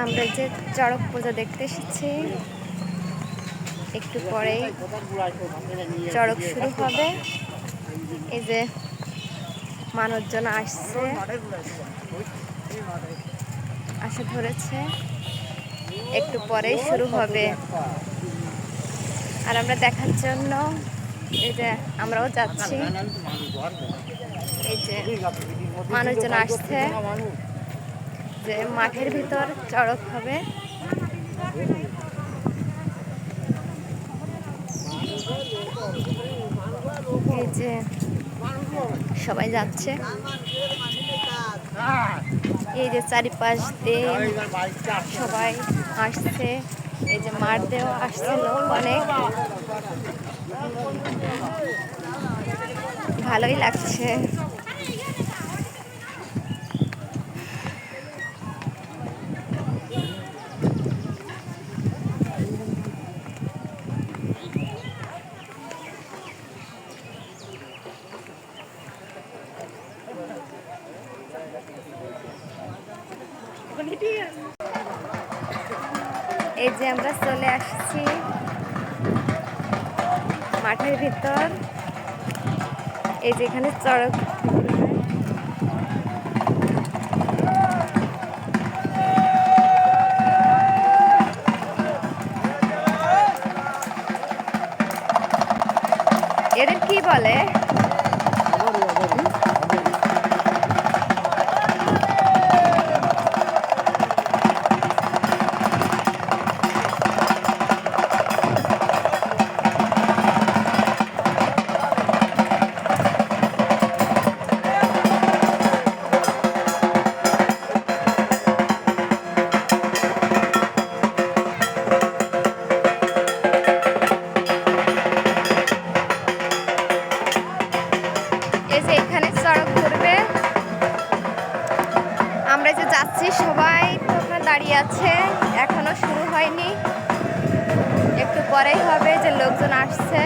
আমরা যে চড়ক পূজা দেখতে এসেছি, একটু পরেই চড়ক শুরু হবে। এই যে মানুষজন আসছে, আসা ধরেছে, একটু পরেই শুরু হবে। আর আমরা দেখার জন্য এই যে আমরাও যাচ্ছি। এই যে মানুষজন আসছে, যে মাঠের ভিতর চড়ক হবে। এই যে সবাই যাচ্ছে, এই যে চারিপাশ দিয়ে সবাই আসছে। এই যে মাঠ দিয়েও আসছে লোক অনেক, ভালোই লাগছে। এই যে আমরা চলে আসছি মাঠের ভিতর। এই যে এখানে চড়ক এদের কি বলে? আমরা যে যাচ্ছি সবাই তো ওখানে দাঁড়িয়ে আছে, এখনো শুরু হয়নি, একটু পরেই হবে। যে লোকজন আসছে।